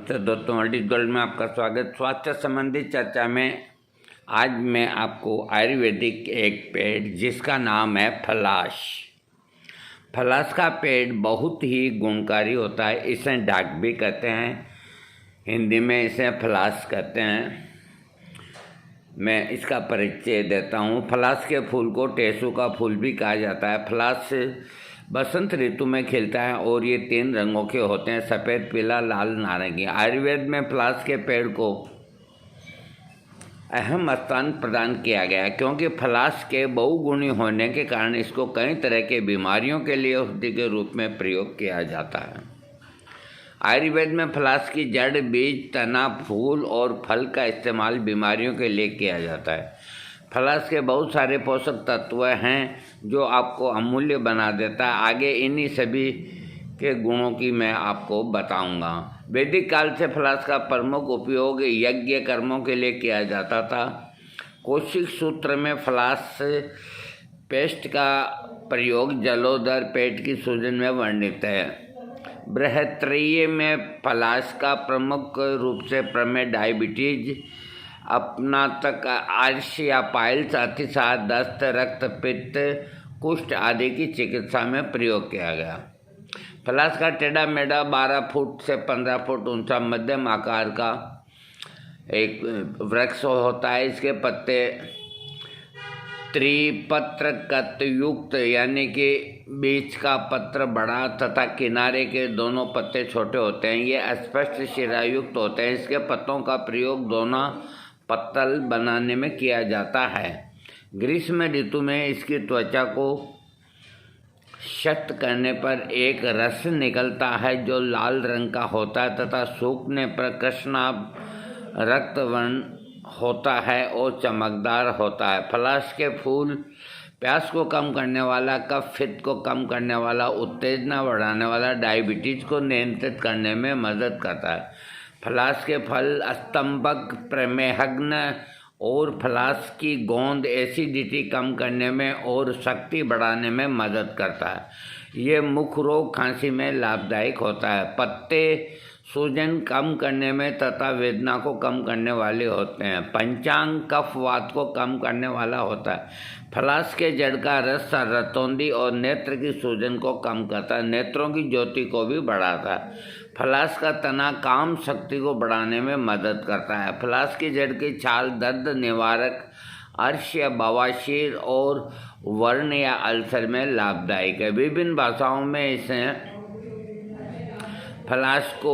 नमस्ते दोस्तों, world is gold में आपका स्वागत। स्वास्थ्य संबंधी चर्चा में आज मैं आपको आयुर्वेदिक एक पेड़ जिसका नाम है फलाश। फलाश का पेड़ बहुत ही गुणकारी होता है। इसे डाक भी कहते हैं, हिंदी में इसे फलाश कहते हैं। मैं इसका परिचय देता हूँ। फलाश के फूल को टेसू का फूल भी कहा जाता है। फलाश बसंत ऋतु में खिलता है और ये 3 रंगों के होते हैं, सफ़ेद, पीला, लाल, नारंगी। आयुर्वेद में फलाश के पेड़ को अहम स्थान प्रदान किया गया है क्योंकि फलाश के बहुगुणी होने के कारण इसको कई तरह के बीमारियों के लिए औषधि के रूप में प्रयोग किया जाता है। आयुर्वेद में फलाश की जड़, बीज, तना, फूल और फल का इस्तेमाल बीमारियों के लिए किया जाता है। फलाश के बहुत सारे पोषक तत्व हैं जो आपको अमूल्य बना देता है। आगे इन्हीं सभी के गुणों की मैं आपको बताऊंगा। वैदिक काल से फलाश का प्रमुख उपयोग यज्ञ कर्मों के लिए किया जाता था। कौशिक सूत्र में फलाश पेस्ट का प्रयोग जलोदर, पेट की सूजन में वर्णित है। बृहत्त्रयी में फलाश का प्रमुख रूप से प्रमेह, डायबिटीज, अपना तक आर्श या पाइल्स, अतिसार, दस्त, रक्त पित्त, कुष्ठ आदि की चिकित्सा में प्रयोग किया गया। फलाश का टेढ़ा मेढ़ा 12 फुट से 15 फुट ऊंचा मध्यम आकार का एक वृक्ष होता है। इसके पत्ते त्रिपत्रकत युक्त यानी कि बीच का पत्र बड़ा तथा किनारे के दोनों पत्ते छोटे होते हैं। ये अस्पष्ट शिरायुक्त होते हैं। इसके पत्तों का प्रयोग दोना पत्तल बनाने में किया जाता है। ग्रीष्म ऋतु में इसकी त्वचा को क्षत करने पर एक रस निकलता है जो लाल रंग का होता है तथा सूखने पर कृष्णाभ रक्तवर्ण होता है और चमकदार होता है। फलाश के फूल प्यास को कम करने वाला, कफ पित्त को कम करने वाला, उत्तेजना बढ़ाने वाला, डायबिटीज को नियंत्रित करने में मदद करता है। फलाश के फल स्तंभक, प्रमेहग्न और फलाश की गोंद एसिडिटी कम करने में और शक्ति बढ़ाने में मदद करता है। ये मुख रोग, खांसी में लाभदायक होता है। पत्ते सूजन कम करने में तथा वेदना को कम करने वाले होते हैं। पंचांग कफवात को कम करने वाला होता है। फलाश के जड़ का रस रतौंधी और नेत्र की सूजन को कम करता है, नेत्रों की ज्योति को भी बढ़ाता है। फलाश का तना काम शक्ति को बढ़ाने में मदद करता है। फलाश की जड़ की छाल दर्द निवारक, अर्श या बवासीर और वर्ण या अल्सर में लाभदायक है। विभिन्न भाषाओं में इसे फलाश को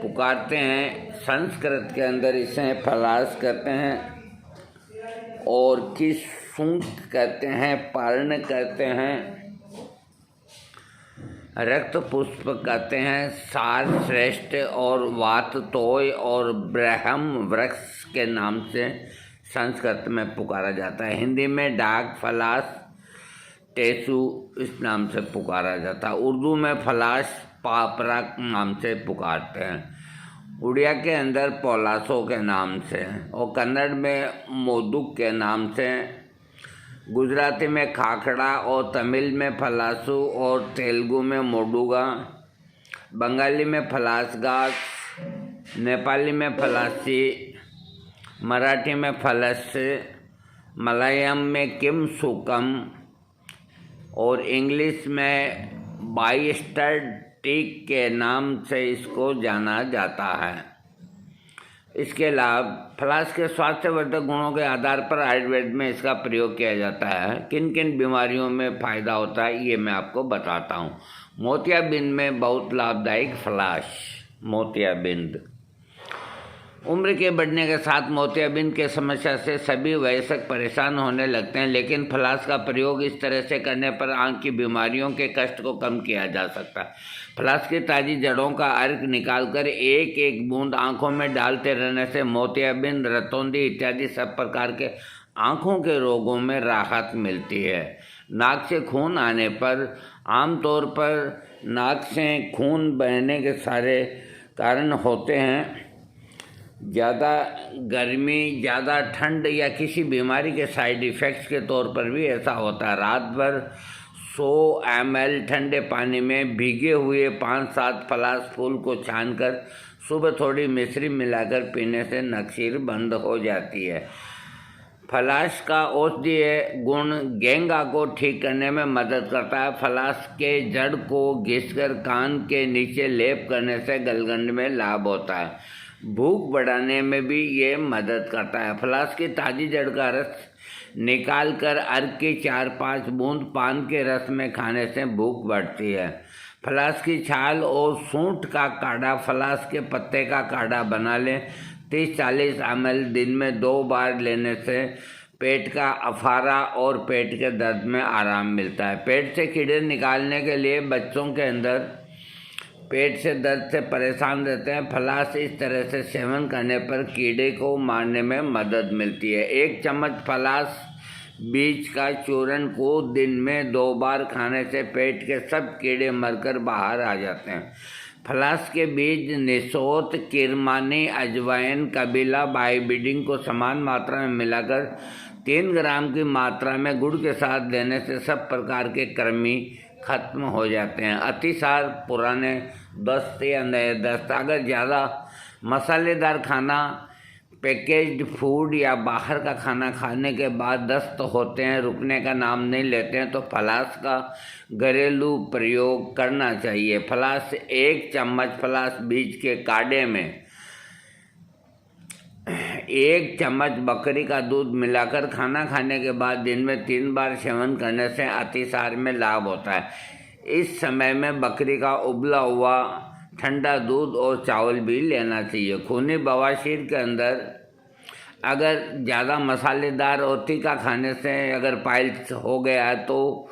पुकारते हैं। संस्कृत के अंदर इसे फलाश कहते हैं और किसूंक कहते हैं, पार्ण कहते हैं, रक्त पुष्प कहते हैं, सार श्रेष्ठ और वाततोय और ब्रह्म वृक्ष के नाम से संस्कृत में पुकारा जाता है। हिंदी में डाक, फलाश, टेसू इस नाम से पुकारा जाता है। उर्दू में फलाश पापरा नाम से पुकारते हैं। उड़िया के अंदर पौलासो के नाम से और कन्नड़ में मोदुक के नाम से, गुजराती में खाखड़ा और तमिल में फलासू और तेलुगु में मोडुगा, बंगाली में फलासगास, नेपाली में फलासी, मराठी में फलस, मलयालम में किम सुकम और इंग्लिश में बाइस्टर टीक के नाम से इसको जाना जाता है। इसके लाभ फलाश के स्वास्थ्यवर्धक गुणों के आधार पर आयुर्वेद में इसका प्रयोग किया जाता है। किन किन बीमारियों में फ़ायदा होता है ये मैं आपको बताता हूँ। मोतियाबिंद में बहुत लाभदायक फलाश। मोतियाबिंद उम्र के बढ़ने के साथ मोतियाबिंद के समस्या से सभी वयस्क परेशान होने लगते हैं, लेकिन फलाश का प्रयोग इस तरह से करने पर आँख की बीमारियों के कष्ट को कम किया जा सकता है। फलाश की ताज़ी जड़ों का अर्क निकालकर एक एक बूंद आँखों में डालते रहने से मोतियाबिंद, रतौंधी इत्यादि सब प्रकार के आँखों के रोगों में राहत मिलती है। नाक से खून आने पर आमतौर पर नाक से खून बहने के सारे कारण होते हैं। ज़्यादा गर्मी, ज़्यादा ठंड या किसी बीमारी के साइड इफ़ेक्ट्स के तौर पर भी ऐसा होता है। रात भर 100 ml ठंडे पानी में भीगे हुए 5-7 पलाश फूल को छानकर सुबह थोड़ी मिश्री मिलाकर पीने से नक्सीर बंद हो जाती है। फलाश का औषधीय गुण गेंगा को ठीक करने में मदद करता है। फलाश के जड़ को घिसकर कान के नीचे लेप करने से गलगंड में लाभ होता है। भूख बढ़ाने में भी ये मदद करता है। फलाश की ताज़ी जड़ का रस निकालकर अर्क की 4-5 बूंद पान के रस में खाने से भूख बढ़ती है। फलाश की छाल और सूंठ का काढ़ा, फलाश के पत्ते का काढ़ा बना लें। 30-40 ml दिन में 2 बार लेने से पेट का अफारा और पेट के दर्द में आराम मिलता है। पेट से कीड़े निकालने के लिए बच्चों के अंदर पेट से दर्द से परेशान रहते हैं। फलाश इस तरह से सेवन करने पर कीड़े को मारने में मदद मिलती है। 1 चम्मच फलाश बीज का चूर्ण को दिन में 2 बार खाने से पेट के सब कीड़े मरकर बाहर आ जाते हैं। फलाश के बीज निसोत, किरमानी, अजवाइन, कबीला, बाईबिडिंग को समान मात्रा में मिलाकर 3 ग्राम की मात्रा में गुड़ के साथ देने से सब प्रकार के कृमि खत्म हो जाते हैं। अतिसार, पुराने दस्त या नए दस्त, अगर ज़्यादा मसालेदार खाना, पैकेज्ड फूड या बाहर का खाना खाने के बाद दस्त होते हैं, रुकने का नाम नहीं लेते हैं, तो फलाश का घरेलू प्रयोग करना चाहिए। फलाश 1 चम्मच फलाश बीज के काढ़े में 1 चम्मच बकरी का दूध मिलाकर खाना खाने के बाद दिन में 3 बार सेवन करने से अतिसार में लाभ होता है। इस समय में बकरी का उबला हुआ ठंडा दूध और चावल भी लेना चाहिए। खूनी बवासीर के अंदर अगर ज़्यादा मसालेदार और तीखा खाने से अगर पाइल्स हो गया है तो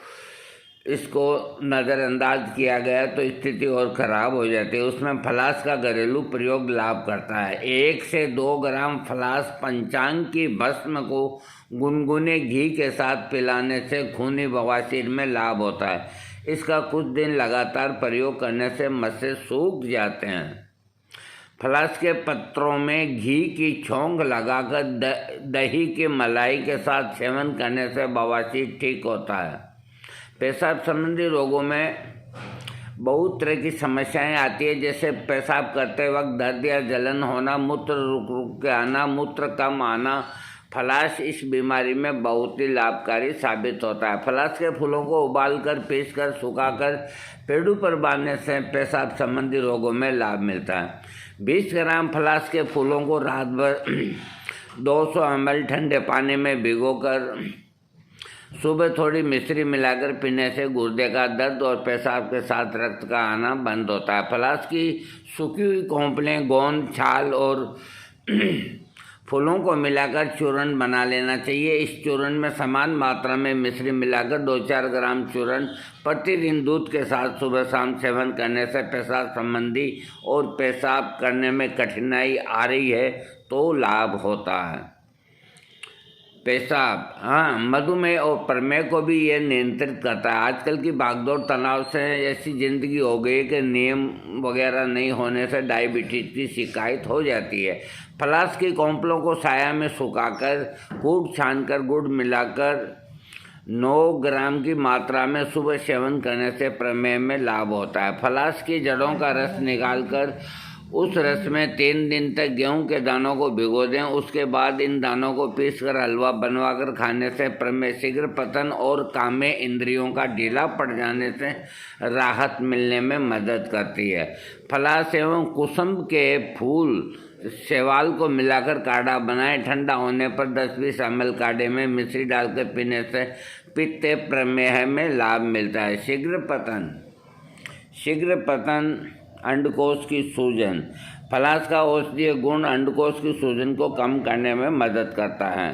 इसको नज़रअंदाज किया गया तो स्थिति और ख़राब हो जाती है। उसमें फलाश का घरेलू प्रयोग लाभ करता है। 1 से 2 ग्राम फलाश पंचांग की भस्म को गुनगुने घी के साथ पिलाने से खूनी बवासीर में लाभ होता है। इसका कुछ दिन लगातार प्रयोग करने से मस्से सूख जाते हैं। फलाश के पत्रों में घी की छौंक लगाकर दही की मलाई के साथ सेवन करने से बवासीर ठीक होता है। पेशाब संबंधी रोगों में बहुत तरह की समस्याएं आती है, जैसे पेशाब करते वक्त दर्द या जलन होना, मूत्र रुक रुक के आना, मूत्र कम आना। फलाश इस बीमारी में बहुत ही लाभकारी साबित होता है। फलाश के फूलों को उबालकर, पीसकर, सुखाकर पेड़ों पर बांधने से पेशाब संबंधी रोगों में लाभ मिलता है। 20 ग्राम फलाश के फूलों को रात भर 200 ml ठंडे पानी में भिगोकर सुबह थोड़ी मिश्री मिलाकर पीने से गुर्दे का दर्द और पेशाब के साथ रक्त का आना बंद होता है। फलाश की सूखी हुई कोंपलें, गोंद, छाल और फूलों को मिलाकर चूर्ण बना लेना चाहिए। इस चूर्ण में समान मात्रा में मिश्री मिलाकर 2-4 ग्राम चूर्ण प्रतिदिन दूध के साथ सुबह शाम सेवन करने से पेशाब संबंधी और पेशाब करने में कठिनाई आ रही है तो लाभ होता है। पेशाब, मधुमेह और प्रमेह को भी ये नियंत्रित करता है। आजकल की भागदौड़ तनाव से ऐसी ज़िंदगी हो गई कि नियम वगैरह नहीं होने से डायबिटीज़ की शिकायत हो जाती है। फलाश की कोंपलों को साया में सुखाकर कूट छानकर गुड़ मिलाकर 9 ग्राम की मात्रा में सुबह सेवन करने से प्रमेह में लाभ होता है। फलाश की जड़ों का रस निकालकर उस रस में 3 दिन तक गेहूं के दानों को भिगो दें। उसके बाद इन दानों को पीसकर हलवा बनवाकर खाने से प्रमेह, शीघ्र पतन और काम्य इंद्रियों का ढीला पड़ जाने से राहत मिलने में मदद करती है। फलाश एवं कुसुम के फूल, शैवाल को मिलाकर काढ़ा बनाएं। ठंडा होने पर 10-20 ml काढ़े में मिश्री डालकर पीने से पित्त, प्रमेह में लाभ मिलता है। शीघ्र पतन, अंडकोश की सूजन। फलाश का औषधीय गुण अंडकोश की सूजन को कम करने में मदद करता है।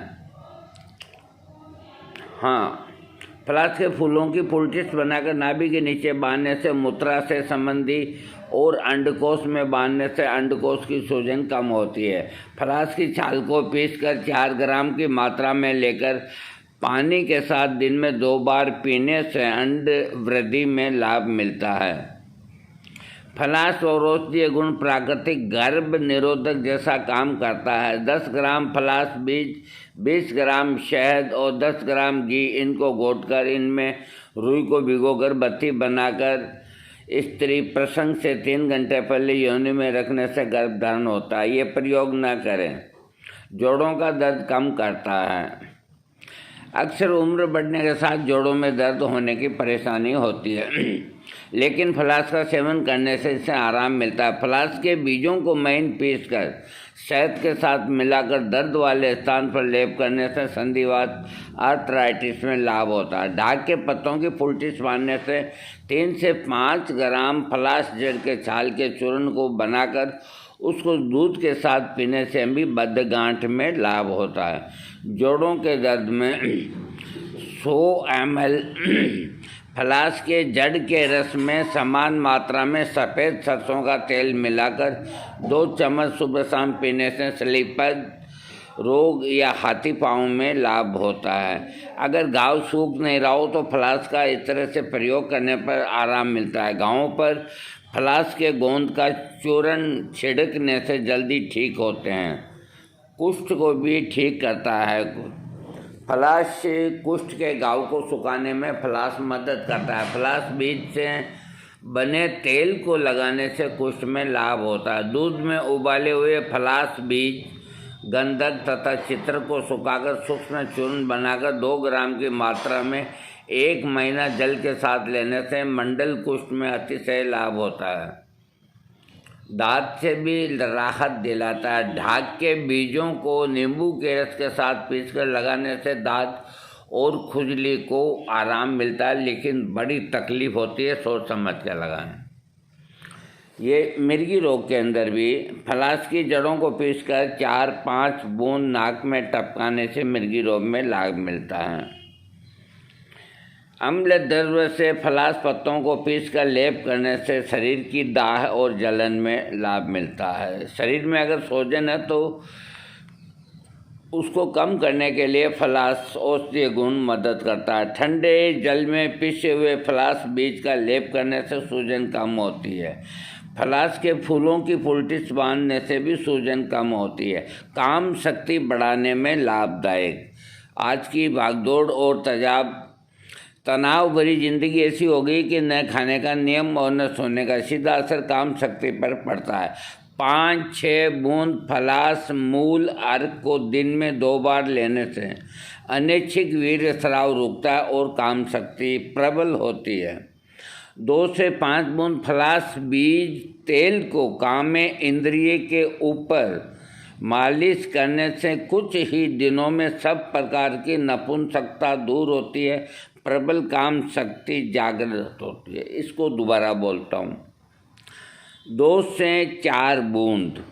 फलाश के फूलों की फुलटिस बनाकर नाभि के नीचे बांधने से मूत्राशय संबंधी और अंडकोश में बांधने से अंडकोश की सूजन कम होती है। फलाश की छाल को पीसकर 4 ग्राम की मात्रा में लेकर पानी के साथ दिन में 2 बार पीने से अंड वृद्धि में लाभ मिलता है। फलास और औषधीय गुण प्राकृतिक गर्भ निरोधक जैसा काम करता है। 10 ग्राम फलास बीज, 20 ग्राम शहद और 10 ग्राम घी, इनको घोटकर इनमें रुई को भिगोकर बत्ती बनाकर स्त्री प्रसंग से 3 घंटे पहले योनि में रखने से गर्भधारण होता है। ये प्रयोग न करें। जोड़ों का दर्द कम करता है। अक्सर उम्र बढ़ने के साथ जोड़ों में दर्द होने की परेशानी होती है, लेकिन फलास का सेवन करने से इससे आराम मिलता है। फलास के बीजों को महीन पीसकर शहद के साथ मिलाकर दर्द वाले स्थान पर लेप करने से संधिवात आर्थराइटिस में लाभ होता है। ढाक के पत्तों की फुलटिस बांधने से 3 से 5 ग्राम फलास जड़ के छाल के चूर्ण को बनाकर उसको दूध के साथ पीने से भी बद्धगांठ में लाभ होता है। जोड़ों के दर्द में 100 ml फलास के जड़ के रस में समान मात्रा में सफ़ेद सरसों का तेल मिलाकर 2 चम्मच सुबह शाम पीने से स्लीपर रोग या हाथी पाँव में लाभ होता है। अगर घाव सूख नहीं रहा हो तो फलास का इस तरह से प्रयोग करने पर आराम मिलता है। घावों पर फलास के गोंद का चूर्ण छिड़कने से जल्दी ठीक होते हैं। कुष्ठ को भी ठीक करता है। फलास कुष्ठ के घाव को सुखाने में फलास मदद करता है। फलास बीज से बने तेल को लगाने से कुष्ठ में लाभ होता है। दूध में उबाले हुए फलास बीज, गंधक तथा चित्र को सुखाकर सूक्ष्म चूर्ण बनाकर 2 ग्राम की मात्रा में 1 महीना जल के साथ लेने से मंडल कुष्ठ में अतिशय लाभ होता है। दांत से भी राहत दिलाता है। ढाक के बीजों को नींबू के रस के साथ पीसकर लगाने से दांत और खुजली को आराम मिलता है, लेकिन बड़ी तकलीफ होती है, सोच समझ कर लगाएं। ये मिर्गी रोग के अंदर भी फलास की जड़ों को पीसकर 4-5 बूंद नाक में टपकाने से मिर्गी रोग में लाभ मिलता है। अम्ल द्रव्य से फलास पत्तों को पीसकर लेप करने से शरीर की दाह और जलन में लाभ मिलता है। शरीर में अगर सूजन है तो उसको कम करने के लिए फलास औषधीय गुण मदद करता है। ठंडे जल में पिसे हुए फलास बीज का लेप करने से सूजन कम होती है। फलास के फूलों की फुलटिस बांधने से भी सूजन कम होती है। काम शक्ति बढ़ाने में लाभदायक। आज की भागदौड़ और तनाव भरी जिंदगी ऐसी हो गई कि न खाने का नियम और न सोने का। सीधा असर काम शक्ति पर पड़ता है। 5-6 बूंद फलास मूल अर्क को दिन में 2 बार लेने से अनैच्छिक वीर्य स्राव रुकता है और काम शक्ति प्रबल होती है। 2 से 5 बूंद फलास बीज तेल को कामे इंद्रिय के ऊपर मालिश करने से कुछ ही दिनों में सब प्रकार की नपुंसकता दूर होती है, प्रबल काम शक्ति जागृत होती है। इसको दोबारा बोलता हूँ। 2 से 4 बूंद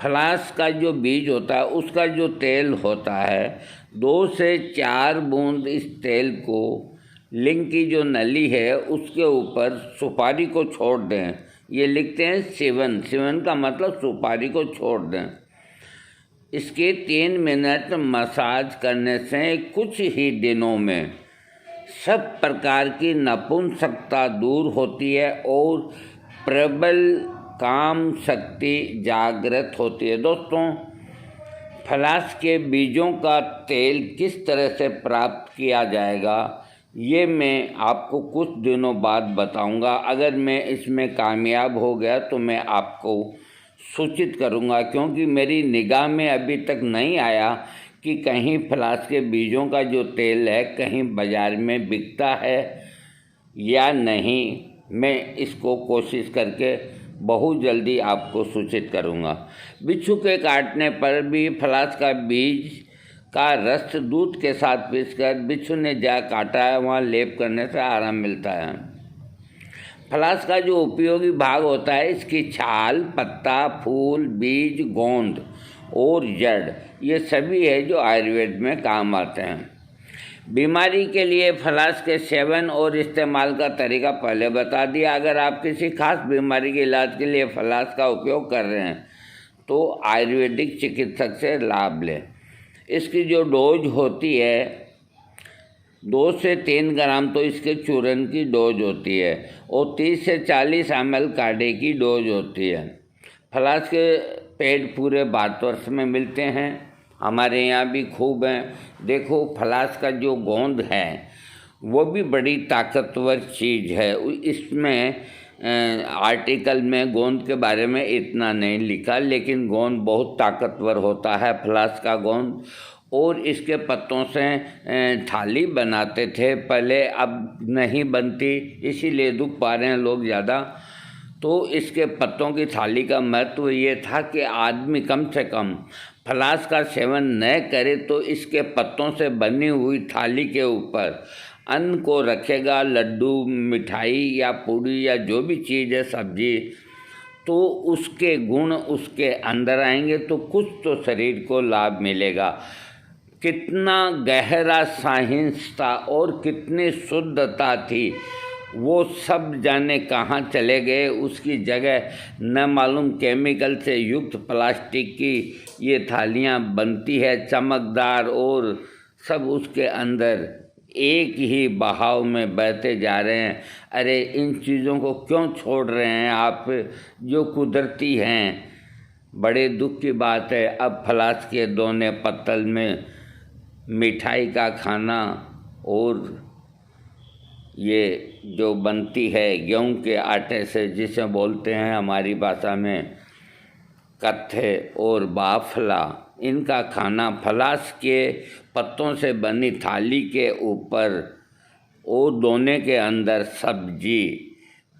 फलास का जो बीज होता है उसका जो तेल होता है, 2 से 4 बूंद इस तेल को लिंग की जो नली है उसके ऊपर सुपारी को छोड़ दें। ये लिखते हैं सेवन। सेवन का मतलब सुपारी को छोड़ दें। इसके 3 मिनट मसाज करने से कुछ ही दिनों में सब प्रकार की नपुंसकता दूर होती है और प्रबल काम शक्ति जागृत होती है। दोस्तों, फलास के बीजों का तेल किस तरह से प्राप्त किया जाएगा ये मैं आपको कुछ दिनों बाद बताऊंगा। अगर मैं इसमें कामयाब हो गया तो मैं आपको सूचित करूंगा, क्योंकि मेरी निगाह में अभी तक नहीं आया कि कहीं फलास के बीजों का जो तेल है कहीं बाज़ार में बिकता है या नहीं। मैं इसको कोशिश करके बहुत जल्दी आपको सूचित करूंगा। बिच्छू के काटने पर भी फलास का बीज का रस दूध के साथ पीसकर बिच्छू ने जहाँ काटा है वहाँ लेप करने से आराम मिलता है। फलास का जो उपयोगी भाग होता है, इसकी छाल, पत्ता, फूल, बीज, गोंद और जड़, ये सभी है जो आयुर्वेद में काम आते हैं। बीमारी के लिए फलास के सेवन और इस्तेमाल का तरीका पहले बता दिया। अगर आप किसी खास बीमारी के इलाज के लिए फलास का उपयोग कर रहे हैं तो आयुर्वेदिक चिकित्सक से लाभ लें। इसकी जो डोज होती है 2 से 3 ग्राम तो इसके चूरन की डोज होती है और 30 से 40 ml काढ़े की डोज होती है। फलास के पेड़ पूरे भारतवर्ष में मिलते हैं, हमारे यहाँ भी खूब हैं। देखो फलास का जो गोंद है वो भी बड़ी ताकतवर चीज़ है। इसमें आर्टिकल में गोंद के बारे में इतना नहीं लिखा, लेकिन गोंद बहुत ताकतवर होता है फलास का गोंद। और इसके पत्तों से थाली बनाते थे पहले, अब नहीं बनती, इसीलिए दुख पा रहे हैं लोग ज़्यादा। तो इसके पत्तों की थाली का महत्व ये था कि आदमी कम से कम फलास का सेवन न करे तो इसके पत्तों से बनी हुई थाली के ऊपर अन्न को रखेगा, लड्डू, मिठाई या पूड़ी या जो भी चीज़ है, सब्जी, तो उसके गुण उसके अंदर आएंगे तो कुछ तो शरीर को लाभ मिलेगा। कितना गहरा साइंस था और कितनी शुद्धता थी, वो सब जाने कहाँ चले गए। उसकी जगह न मालूम केमिकल से युक्त प्लास्टिक की ये थालियाँ बनती है, चमकदार, और सब उसके अंदर एक ही बहाव में बहते जा रहे हैं। अरे इन चीज़ों को क्यों छोड़ रहे हैं आप, जो कुदरती हैं। बड़े दुख की बात है, अब फलास के दोने पत्तल में मिठाई का खाना और ये जो बनती है गेहूं के आटे से, जिसे बोलते हैं हमारी भाषा में कत्थे और बाफला, इनका खाना फलास के पत्तों से बनी थाली के ऊपर और दोने के अंदर सब्जी,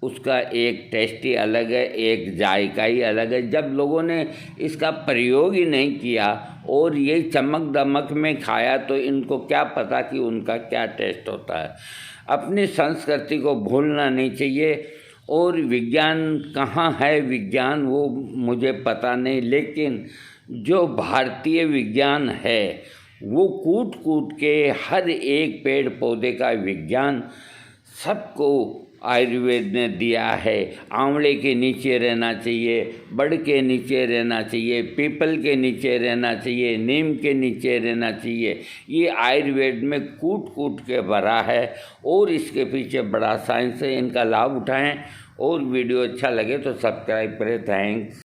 उसका एक टेस्ट ही अलग है, एक जायका ही अलग है। जब लोगों ने इसका प्रयोग ही नहीं किया और ये चमक दमक में खाया तो इनको क्या पता कि उनका क्या टेस्ट होता है। अपनी संस्कृति को भूलना नहीं चाहिए। और विज्ञान कहाँ है, विज्ञान वो मुझे पता नहीं, लेकिन जो भारतीय विज्ञान है वो कूट कूट के हर एक पेड़ पौधे का विज्ञान सबको आयुर्वेद ने दिया है। आंवले के नीचे रहना चाहिए, बड़ के नीचे रहना चाहिए, पीपल के नीचे रहना चाहिए, नीम के नीचे रहना चाहिए। ये आयुर्वेद में कूट कूट के भरा है और इसके पीछे बड़ा साइंस है। इनका लाभ उठाएं और वीडियो अच्छा लगे तो सब्सक्राइब करें। थैंक्स।